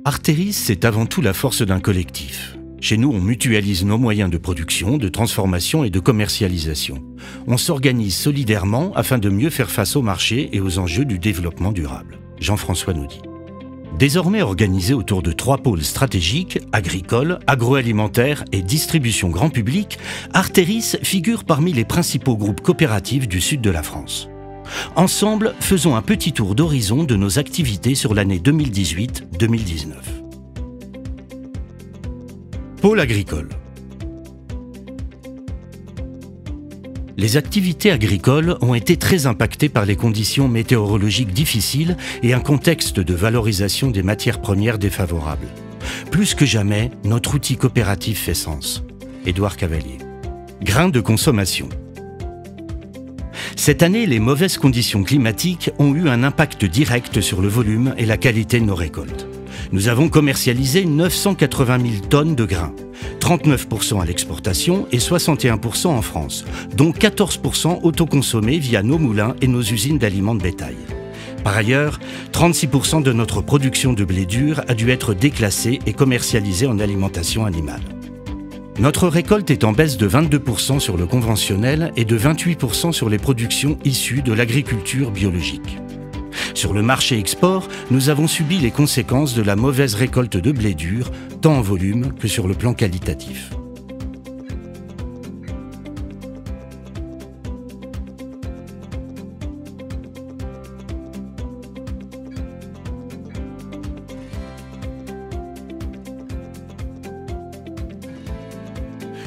Arteris, c'est avant tout la force d'un collectif. Chez nous, on mutualise nos moyens de production, de transformation et de commercialisation. On s'organise solidairement afin de mieux faire face au marché et aux enjeux du développement durable. Jean-François Naudy. Désormais organisé autour de 3 pôles stratégiques, agricole, agroalimentaire et distribution grand public, Arteris figure parmi les principaux groupes coopératifs du sud de la France. Ensemble, faisons un petit tour d'horizon de nos activités sur l'année 2018-2019. Pôle agricole. Les activités agricoles ont été très impactées par les conditions météorologiques difficiles et un contexte de valorisation des matières premières défavorable. Plus que jamais, notre outil coopératif fait sens. Édouard Cavalier. Grains de consommation. Cette année, les mauvaises conditions climatiques ont eu un impact direct sur le volume et la qualité de nos récoltes. Nous avons commercialisé 980 000 tonnes de grains, 39% à l'exportation et 61% en France, dont 14% autoconsommés via nos moulins et nos usines d'aliments de bétail. Par ailleurs, 36% de notre production de blé dur a dû être déclassée et commercialisée en alimentation animale. Notre récolte est en baisse de 22% sur le conventionnel et de 28% sur les productions issues de l'agriculture biologique. Sur le marché export, nous avons subi les conséquences de la mauvaise récolte de blé dur, tant en volume que sur le plan qualitatif.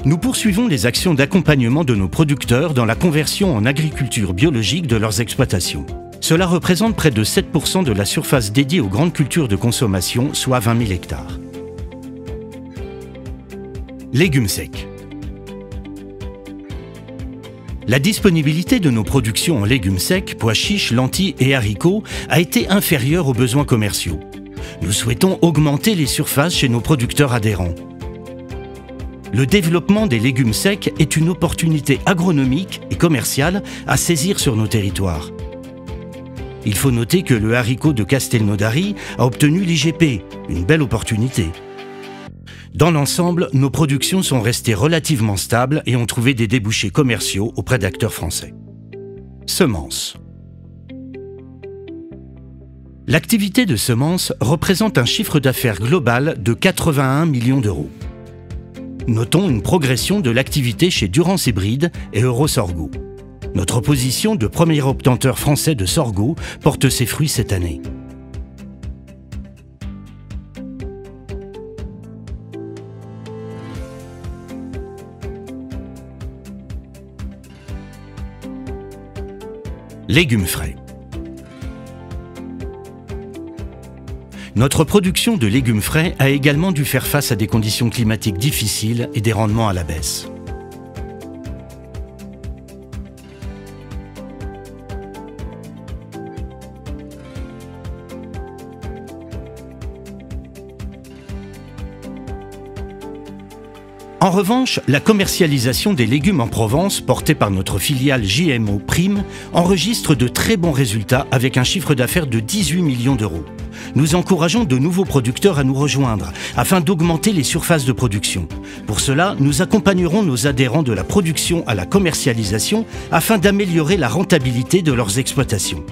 Nous poursuivons les actions d'accompagnement de nos producteurs dans la conversion en agriculture biologique de leurs exploitations. Cela représente près de 7% de la surface dédiée aux grandes cultures de consommation, soit 20 000 hectares. Légumes secs. La disponibilité de nos productions en légumes secs, pois chiches, lentilles et haricots a été inférieure aux besoins commerciaux. Nous souhaitons augmenter les surfaces chez nos producteurs adhérents. Le développement des légumes secs est une opportunité agronomique et commerciale à saisir sur nos territoires. Il faut noter que le haricot de Castelnaudary a obtenu l'IGP, une belle opportunité. Dans l'ensemble, nos productions sont restées relativement stables et ont trouvé des débouchés commerciaux auprès d'acteurs français. Semences. L'activité de semences représente un chiffre d'affaires global de 81 millions d'euros. Notons une progression de l'activité chez Durance Hybride et Eurosorgho. Notre position de premier obtenteur français de sorgho porte ses fruits cette année. Légumes frais. Notre production de légumes frais a également dû faire face à des conditions climatiques difficiles et des rendements à la baisse. En revanche, la commercialisation des légumes en Provence, portée par notre filiale JMO Prime, enregistre de très bons résultats avec un chiffre d'affaires de 18 millions d'euros. Nous encourageons de nouveaux producteurs à nous rejoindre afin d'augmenter les surfaces de production. Pour cela, nous accompagnerons nos adhérents de la production à la commercialisation afin d'améliorer la rentabilité de leurs exploitations.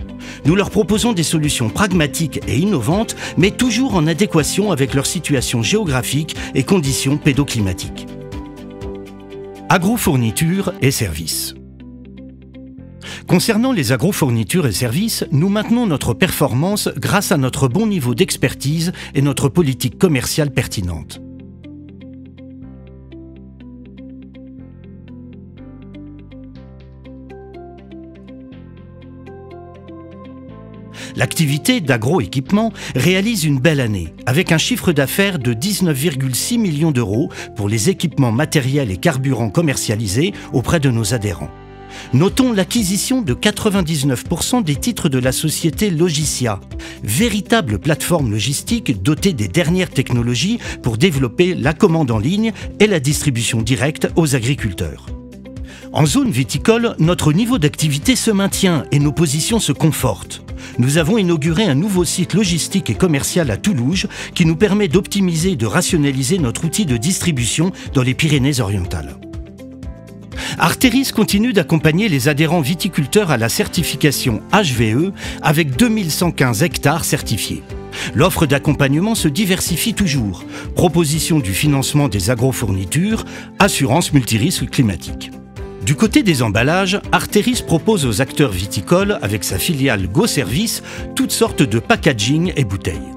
Nous leur proposons des solutions pragmatiques et innovantes, mais toujours en adéquation avec leur situation géographique et conditions pédoclimatiques. Agrofournitures et services. Concernant les agrofournitures et services, nous maintenons notre performance grâce à notre bon niveau d'expertise et notre politique commerciale pertinente. L'activité d'agroéquipement réalise une belle année, avec un chiffre d'affaires de 19,6 millions d'euros pour les équipements matériels et carburants commercialisés auprès de nos adhérents. Notons l'acquisition de 99% des titres de la société Logicia, véritable plateforme logistique dotée des dernières technologies pour développer la commande en ligne et la distribution directe aux agriculteurs. En zone viticole, notre niveau d'activité se maintient et nos positions se confortent. Nous avons inauguré un nouveau site logistique et commercial à Toulouse qui nous permet d'optimiser et de rationaliser notre outil de distribution dans les Pyrénées-Orientales. Arteris continue d'accompagner les adhérents viticulteurs à la certification HVE avec 2115 hectares certifiés. L'offre d'accompagnement se diversifie toujours. Proposition du financement des agrofournitures, assurance multirisque climatique. Du côté des emballages, Arteris propose aux acteurs viticoles, avec sa filiale GoService, toutes sortes de packaging et bouteilles.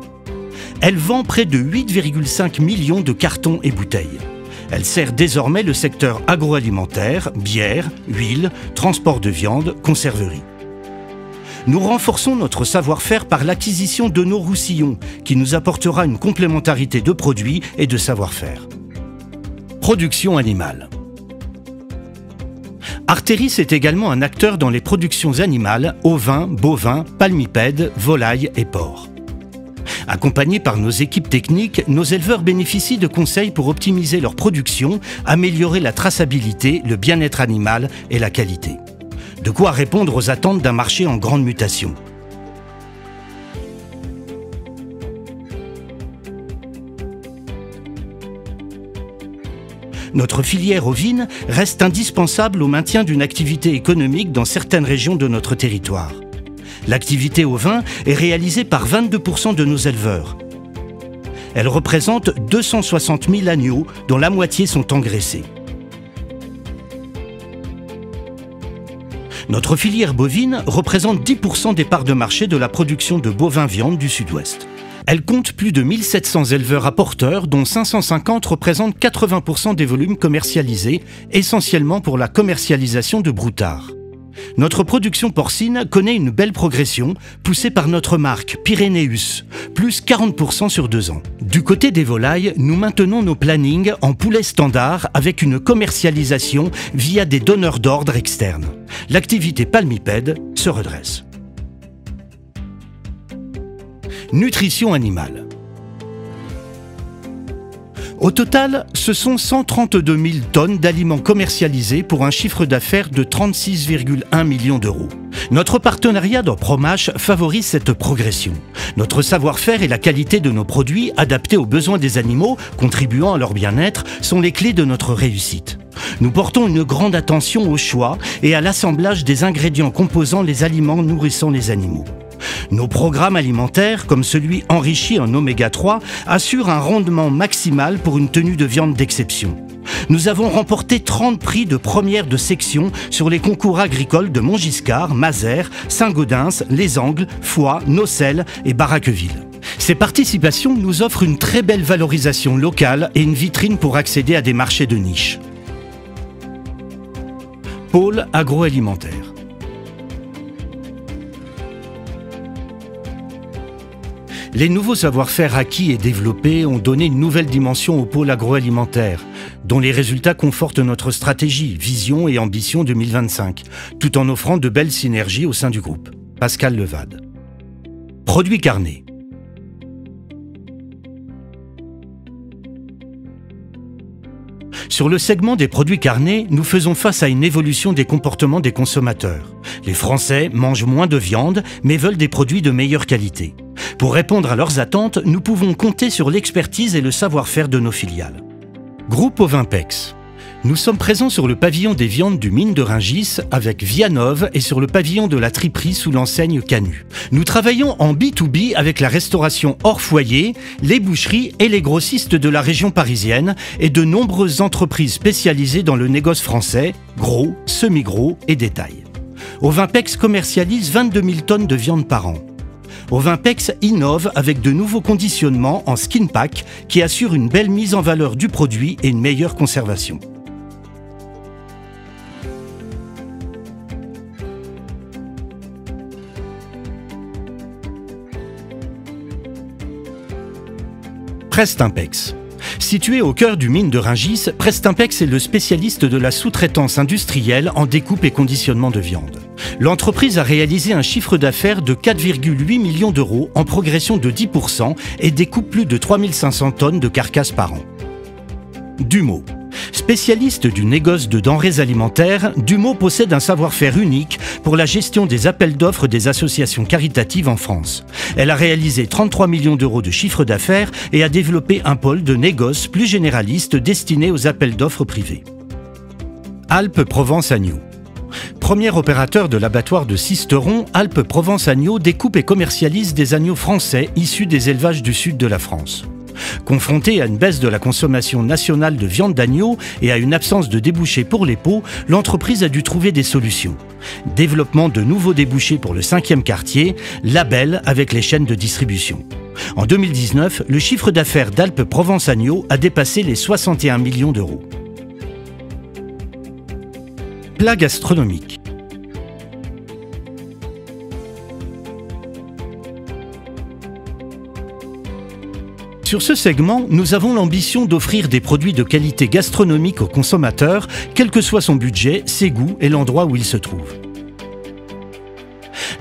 Elle vend près de 8,5 millions de cartons et bouteilles. Elle sert désormais le secteur agroalimentaire, bière, huile, transport de viande, conserverie. Nous renforçons notre savoir-faire par l'acquisition de nos Roussillons, qui nous apportera une complémentarité de produits et de savoir-faire. Production animale. Arteris est également un acteur dans les productions animales, ovins, bovins, palmipèdes, volailles et porcs. Accompagnés par nos équipes techniques, nos éleveurs bénéficient de conseils pour optimiser leur production, améliorer la traçabilité, le bien-être animal et la qualité. De quoi répondre aux attentes d'un marché en grande mutation. Notre filière ovine reste indispensable au maintien d'une activité économique dans certaines régions de notre territoire. L'activité ovin est réalisée par 22% de nos éleveurs. Elle représente 260 000 agneaux, dont la moitié sont engraissés. Notre filière bovine représente 10% des parts de marché de la production de bovins-viande du Sud-Ouest. Elle compte plus de 1700 éleveurs apporteurs, dont 550 représentent 80% des volumes commercialisés, essentiellement pour la commercialisation de broutards. Notre production porcine connaît une belle progression, poussée par notre marque Pyrénéus, plus 40% sur 2 ans. Du côté des volailles, nous maintenons nos plannings en poulet standard avec une commercialisation via des donneurs d'ordre externes. L'activité palmipède se redresse. Nutrition animale. Au total, ce sont 132 000 tonnes d'aliments commercialisés pour un chiffre d'affaires de 36,1 millions d'euros. Notre partenariat dans Promache favorise cette progression. Notre savoir-faire et la qualité de nos produits, adaptés aux besoins des animaux, contribuant à leur bien-être, sont les clés de notre réussite. Nous portons une grande attention au choix et à l'assemblage des ingrédients composant les aliments nourrissant les animaux. Nos programmes alimentaires, comme celui enrichi en oméga 3, assurent un rendement maximal pour une tenue de viande d'exception. Nous avons remporté 30 prix de première de section sur les concours agricoles de Montgiscard, Mazères, Saint-Gaudens, Les Angles, Foix, Nocelles et Barraqueville. Ces participations nous offrent une très belle valorisation locale et une vitrine pour accéder à des marchés de niche. Pôle agroalimentaire. Les nouveaux savoir-faire acquis et développés ont donné une nouvelle dimension au pôle agroalimentaire, dont les résultats confortent notre stratégie, vision et ambition 2025, tout en offrant de belles synergies au sein du groupe. Pascal Levade. Produits carnés. Sur le segment des produits carnés, nous faisons face à une évolution des comportements des consommateurs. Les Français mangent moins de viande, mais veulent des produits de meilleure qualité. Pour répondre à leurs attentes, nous pouvons compter sur l'expertise et le savoir-faire de nos filiales. Groupe Ovinpex. Nous sommes présents sur le pavillon des viandes du Mine de Rungis avec Vianov et sur le pavillon de la triperie sous l'enseigne Canu. Nous travaillons en B2B avec la restauration hors foyer, les boucheries et les grossistes de la région parisienne et de nombreuses entreprises spécialisées dans le négoce français, gros, semi-gros et détail. Ovinpex commercialise 22 000 tonnes de viande par an. Ovinpex innove avec de nouveaux conditionnements en skin pack qui assurent une belle mise en valeur du produit et une meilleure conservation. Prestimpex. Situé au cœur du Mine de Rungis, Prestimpex est le spécialiste de la sous-traitance industrielle en découpe et conditionnement de viande. L'entreprise a réalisé un chiffre d'affaires de 4,8 millions d'euros en progression de 10% et découpe plus de 3500 tonnes de carcasses par an. Dumo. Spécialiste du négoce de denrées alimentaires, Dumo possède un savoir-faire unique pour la gestion des appels d'offres des associations caritatives en France. Elle a réalisé 33 millions d'euros de chiffre d'affaires et a développé un pôle de négoce plus généraliste destiné aux appels d'offres privés. Alpes-Provence-Agneau. Premier opérateur de l'abattoir de Sisteron, Alpes-Provence-Agneau découpe et commercialise des agneaux français issus des élevages du sud de la France. Confronté à une baisse de la consommation nationale de viande d'agneau et à une absence de débouchés pour les pots, l'entreprise a dû trouver des solutions. Développement de nouveaux débouchés pour le 5e quartier, label avec les chaînes de distribution. En 2019, le chiffre d'affaires d'Alpes-Provence-Agneau a dépassé les 61 millions d'euros. Plat gastronomique. Sur ce segment, nous avons l'ambition d'offrir des produits de qualité gastronomique aux consommateurs, quel que soit son budget, ses goûts et l'endroit où il se trouve.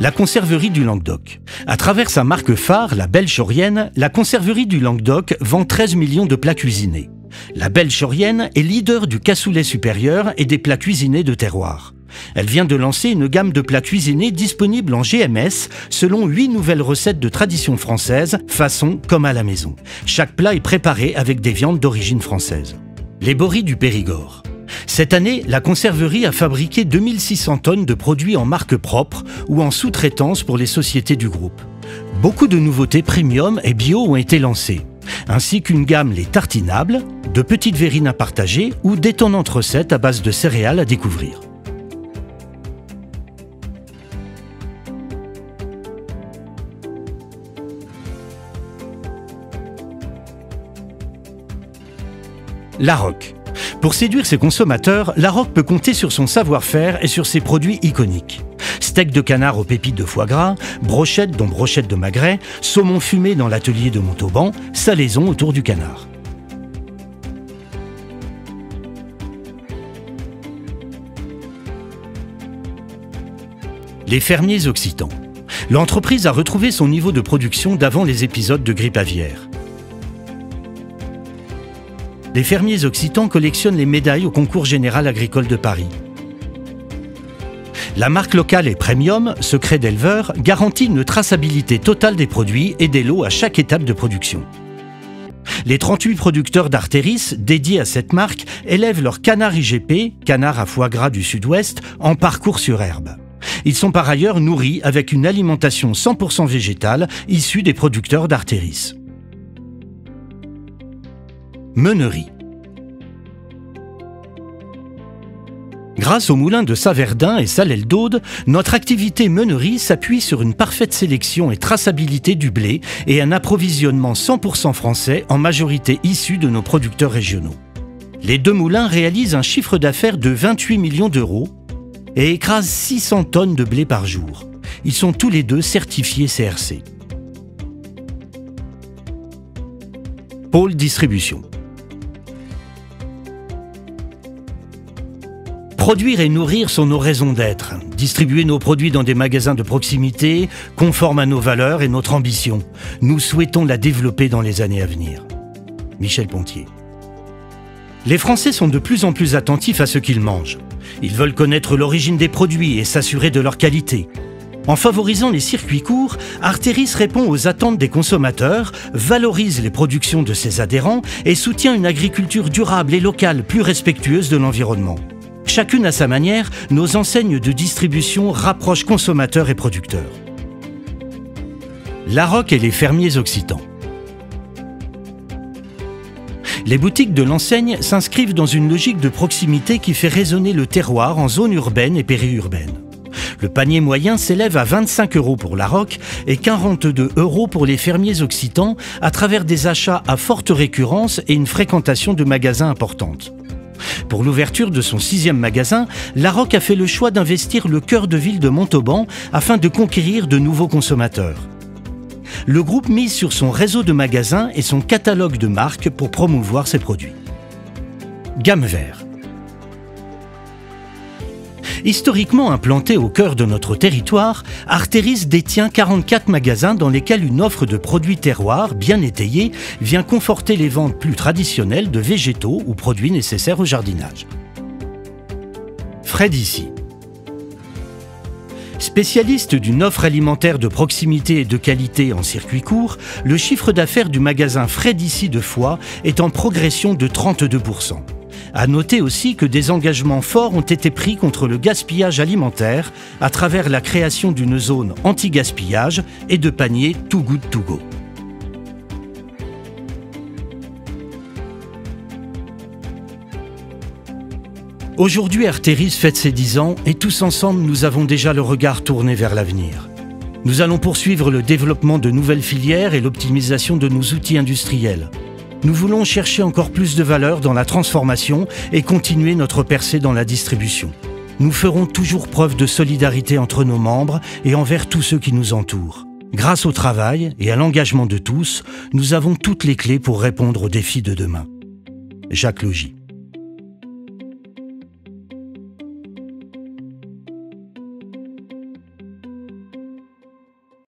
La conserverie du Languedoc. À travers sa marque phare, la Belle Chaurienne, la conserverie du Languedoc vend 13 millions de plats cuisinés. La Belle Chaurienne est leader du cassoulet supérieur et des plats cuisinés de terroir. Elle vient de lancer une gamme de plats cuisinés disponibles en GMS selon 8 nouvelles recettes de tradition française, façon comme à la maison. Chaque plat est préparé avec des viandes d'origine française. Les Boris du Périgord. Cette année, la conserverie a fabriqué 2600 tonnes de produits en marque propre ou en sous-traitance pour les sociétés du groupe. Beaucoup de nouveautés premium et bio ont été lancées, ainsi qu'une gamme les tartinables, de petites verrines à partager ou d'étonnantes recettes à base de céréales à découvrir. Larroque. Pour séduire ses consommateurs, Larroque peut compter sur son savoir-faire et sur ses produits iconiques. Steak de canard aux pépites de foie gras, brochettes dont brochettes de magret, saumon fumé dans l'atelier de Montauban, salaison autour du canard. Les fermiers occitans. L'entreprise a retrouvé son niveau de production d'avant les épisodes de grippe aviaire. Les fermiers occitans collectionnent les médailles au concours général agricole de Paris. La marque locale et premium, Secret d'éleveur, garantit une traçabilité totale des produits et des lots à chaque étape de production. Les 38 producteurs d'Artéris dédiés à cette marque élèvent leur canard IGP, canard à foie gras du sud-ouest, en parcours sur herbe. Ils sont par ailleurs nourris avec une alimentation 100% végétale issue des producteurs d'Artéris. Meunerie. Grâce aux moulins de Saverdin et Salelles d'Aude, notre activité meunerie s'appuie sur une parfaite sélection et traçabilité du blé et un approvisionnement 100% français en majorité issu de nos producteurs régionaux. Les deux moulins réalisent un chiffre d'affaires de 28 millions d'euros et écrasent 600 tonnes de blé par jour. Ils sont tous les deux certifiés CRC. Pôle distribution. Produire et nourrir sont nos raisons d'être. Distribuer nos produits dans des magasins de proximité, conformes à nos valeurs et notre ambition. Nous souhaitons la développer dans les années à venir. Michel Pontier. Les Français sont de plus en plus attentifs à ce qu'ils mangent. Ils veulent connaître l'origine des produits et s'assurer de leur qualité. En favorisant les circuits courts, Artéris répond aux attentes des consommateurs, valorise les productions de ses adhérents et soutient une agriculture durable et locale plus respectueuse de l'environnement. Chacune à sa manière, nos enseignes de distribution rapprochent consommateurs et producteurs. Larroque et les fermiers occitans. Les boutiques de l'enseigne s'inscrivent dans une logique de proximité qui fait résonner le terroir en zone urbaine et périurbaine. Le panier moyen s'élève à 25 € pour Larroque et 42 € pour les fermiers occitans à travers des achats à forte récurrence et une fréquentation de magasins importante. Pour l'ouverture de son 6e magasin, Larroque a fait le choix d'investir le cœur de ville de Montauban afin de conquérir de nouveaux consommateurs. Le groupe mise sur son réseau de magasins et son catalogue de marques pour promouvoir ses produits. Gamme vert. Historiquement implanté au cœur de notre territoire, Artéris détient 44 magasins dans lesquels une offre de produits terroirs bien étayée vient conforter les ventes plus traditionnelles de végétaux ou produits nécessaires au jardinage. Frais d'ici. Spécialiste d'une offre alimentaire de proximité et de qualité en circuit court, le chiffre d'affaires du magasin Frais d'ici de Foix est en progression de 32%. À noter aussi que des engagements forts ont été pris contre le gaspillage alimentaire à travers la création d'une zone anti-gaspillage et de paniers Too Good To Go. Aujourd'hui, Artéris fête ses 10 ans et tous ensemble, nous avons déjà le regard tourné vers l'avenir. Nous allons poursuivre le développement de nouvelles filières et l'optimisation de nos outils industriels. Nous voulons chercher encore plus de valeur dans la transformation et continuer notre percée dans la distribution. Nous ferons toujours preuve de solidarité entre nos membres et envers tous ceux qui nous entourent. Grâce au travail et à l'engagement de tous, nous avons toutes les clés pour répondre aux défis de demain. Jacques Logy.